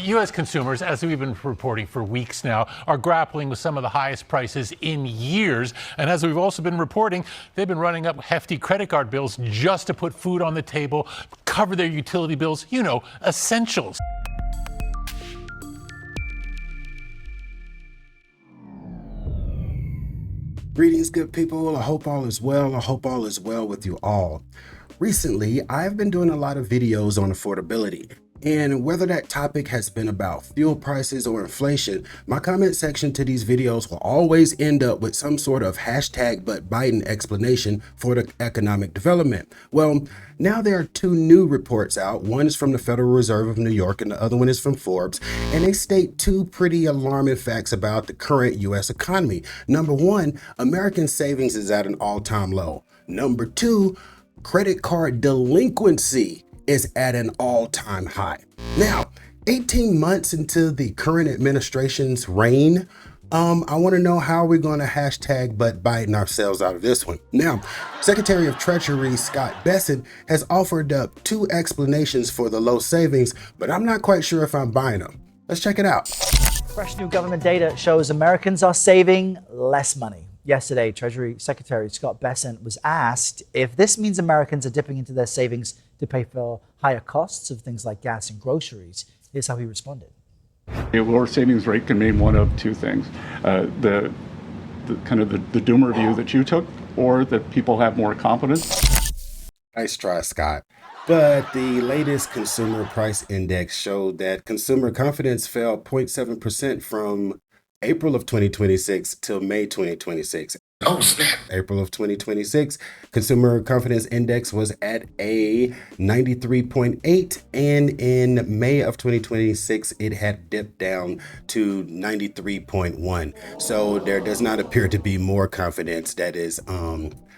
U.S. consumers, as we've been reporting for weeks now, are grappling with some of the highest prices in years. And as we've also been reporting, they've been running up hefty credit card bills just to put food on the table, cover their utility bills, essentials. Greetings, good people. I hope all is well. I hope all is well with you all. Recently, I've been doing a lot of videos on affordability. And whether that topic has been about fuel prices or inflation, my comment section to these videos will always end up with some sort of hashtag but Biden explanation for the economic development. Well, now there are two new reports out. One is from the Federal Reserve of New York and the other one is from Forbes. And they state two pretty alarming facts about the current U.S. economy. Number one, American savings is at an all-time low. Number two, credit card delinquency is at an all-time high. Now, 18 months into the current administration's reign, I want to know how we're going to hashtag but Biden ourselves out of this one. Now, Secretary of Treasury Scott Bessent has offered up two explanations for the low savings, but I'm not quite sure if I'm buying them. Let's check it out. Fresh new government data shows Americans are saving less money. Yesterday, Treasury Secretary Scott Bessent was asked if this means Americans are dipping into their savings to pay for higher costs of things like gas and groceries. Here's how he responded. A lower savings rate can mean one of two things. The doomer view that you took, or that people have more confidence. Nice try, Scott. But the latest consumer price index showed that consumer confidence fell 0.7% from April of 2026 till May 2026. Oh, snap. April of 2026, consumer confidence index was at a 93.8, and in May of 2026, it had dipped down to 93.1. So there does not appear to be more confidence that is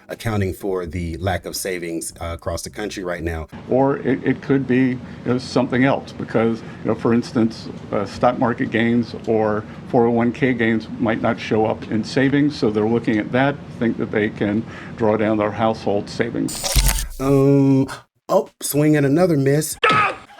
accounting for the lack of savings across the country right now. Or it could be something else, because for instance, stock market gains or 401k gains might not show up in savings, so they're looking at that, think that they can draw down their household savings. Swing and another miss.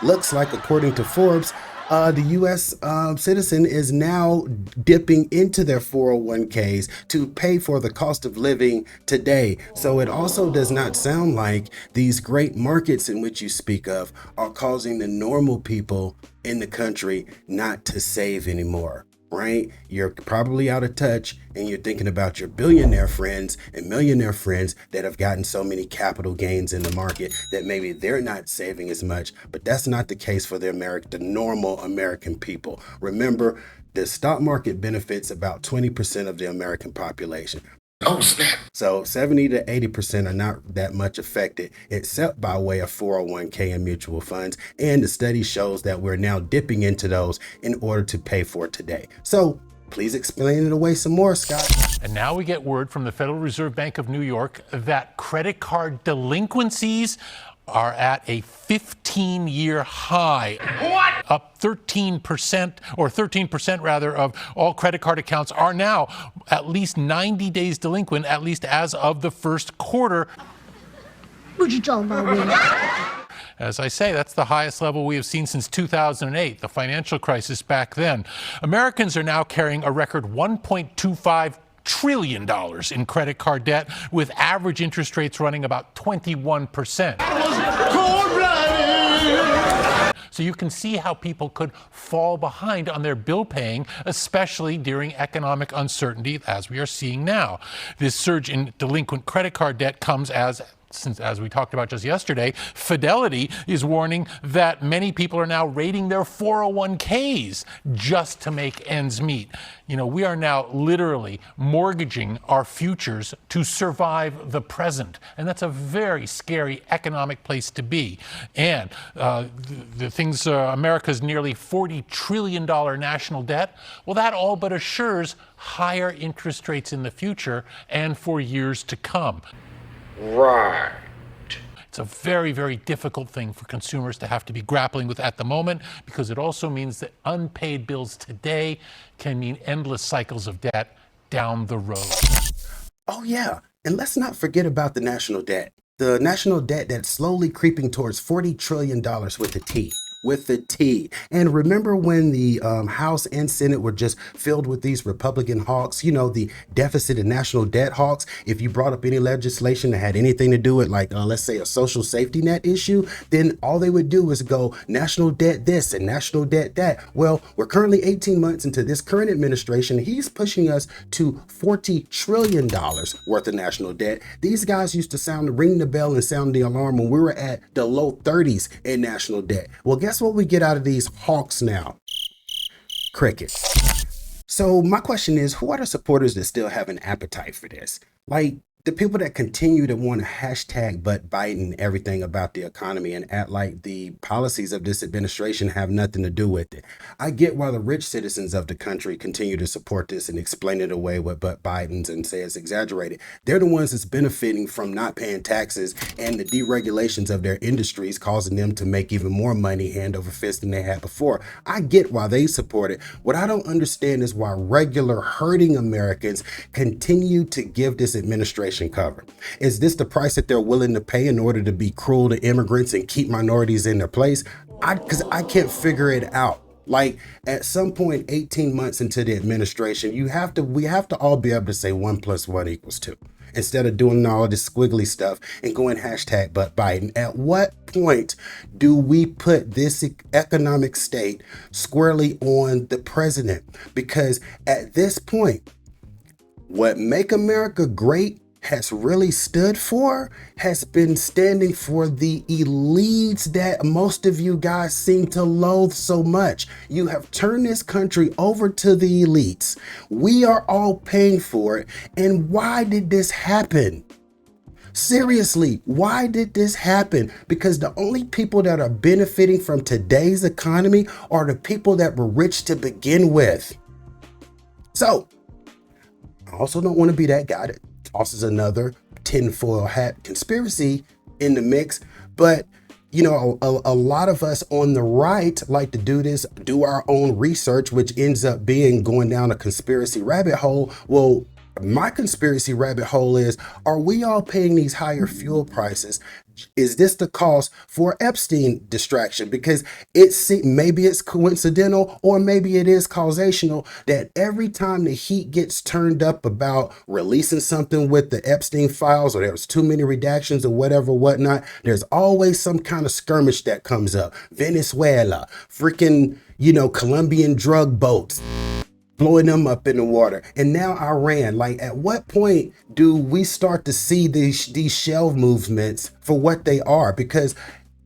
Looks like, according to Forbes, the U.S. citizen is now dipping into their 401ks to pay for the cost of living today. So it also does not sound like these great markets in which you speak of are causing the normal people in the country not to save anymore. Right? You're probably out of touch and you're thinking about your billionaire friends and millionaire friends that have gotten so many capital gains in the market that maybe they're not saving as much, but that's not the case for the normal American people. Remember, the stock market benefits about 20% of the American population. Oh, snap. So 70 to 80% are not that much affected, except by way of 401k and mutual funds. And the study shows that we're now dipping into those in order to pay for today. So please explain it away some more, Scott. And now we get word from the Federal Reserve Bank of New York that credit card delinquencies are at a 15-year high. What? Up 13%, or 13% rather, of all credit card accounts are now at least 90 days delinquent, at least as of the first quarter. As I say, that's the highest level we have seen since 2008, the financial crisis back then. Americans are now carrying a record $1.25 trillion in credit card debt, with average interest rates running about 21%. So you can see how people could fall behind on their bill paying, especially during economic uncertainty, as we are seeing now. This surge in delinquent credit card debt comes as we talked about just yesterday, Fidelity is warning that many people are now raiding their 401ks just to make ends meet. We are now literally mortgaging our futures to survive the present. And that's a very scary economic place to be. And America's nearly $40 trillion national debt, well, that all but assures higher interest rates in the future and for years to come. Right. It's a very, very difficult thing for consumers to have to be grappling with at the moment, because it also means that unpaid bills today can mean endless cycles of debt down the road. Oh, yeah. And let's not forget about the national debt. The national debt that's slowly creeping towards $40 trillion with a T. with the T. And remember when the House and Senate were just filled with these Republican hawks, you know, the deficit and national debt hawks? If you brought up any legislation that had anything to do with, like, let's say a social safety net issue, then all they would do is go national debt this and national debt that. Well, we're currently 18 months into this current administration. He's pushing us to $40 trillion worth of national debt. These guys used to ring the bell and sound the alarm when we were at the low 30s in national debt. Well, guess what we get out of these hawks now? Crickets. So my question is, who are the supporters that still have an appetite for this? Like, the people that continue to want to hashtag but Biden everything about the economy and act like the policies of this administration have nothing to do with it. I get why the rich citizens of the country continue to support this and explain it away with but Biden's and say it's exaggerated. They're the ones that's benefiting from not paying taxes and the deregulations of their industries, causing them to make even more money hand over fist than they had before. I get why they support it. What I don't understand is why regular hurting Americans continue to give this administration cover. Is this the price that they're willing to pay in order to be cruel to immigrants and keep minorities in their place? Because I can't figure it out. Like, at some point, 18 months into the administration, we have to all be able to say 1 + 1 = 2. Instead of doing all of this squiggly stuff and going hashtag but Biden. At what point do we put this economic state squarely on the president? Because at this point, what Make America Great has really stood for has been standing for the elites that most of you guys seem to loathe so much. You have turned this country over to the elites. We are all paying for it. And why did this happen? Seriously, why did this happen? Because the only people that are benefiting from today's economy are the people that were rich to begin with. So, I also don't want to be that guy that tosses another tinfoil hat conspiracy in the mix. But, you know, a lot of us on the right like to do this, do our own research, which ends up being going down a conspiracy rabbit hole. Well, my conspiracy rabbit hole is, are we all paying these higher fuel prices? Is this the cause for Epstein distraction? Because maybe it's coincidental, or maybe it is causational, that every time the heat gets turned up about releasing something with the Epstein files, or there was too many redactions or whatnot, there's always some kind of skirmish that comes up. Venezuela, freaking, Colombian drug boats, blowing them up in the water. And now Iran. Like, at what point do we start to see these shell movements for what they are? Because,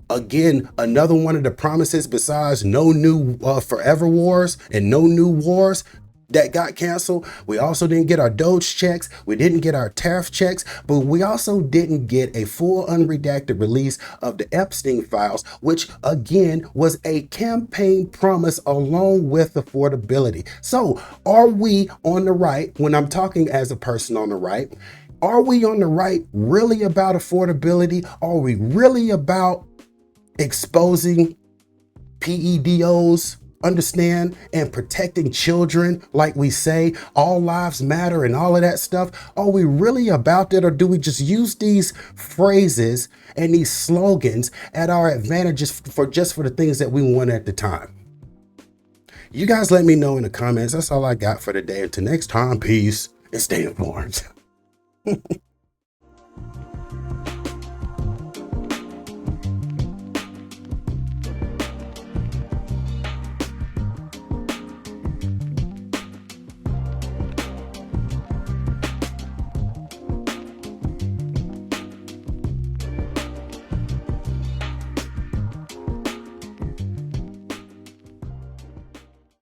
again, another one of the promises, besides no new forever wars and no new wars that got canceled, we also didn't get our Doge checks, we didn't get our tariff checks, but we also didn't get a full unredacted release of the Epstein files, which again was a campaign promise along with affordability. So are we on the right, when I'm talking as a person on the right, are we on the right really about affordability? Are we really about exposing PEDOs, understand, and protecting children, like we say, all lives matter and all of that stuff? Are we really about that, or do we just use these phrases and these slogans at our advantages for the things that we want at the time? You guys let me know in the comments. That's all I got for today. Until next time, peace and stay informed.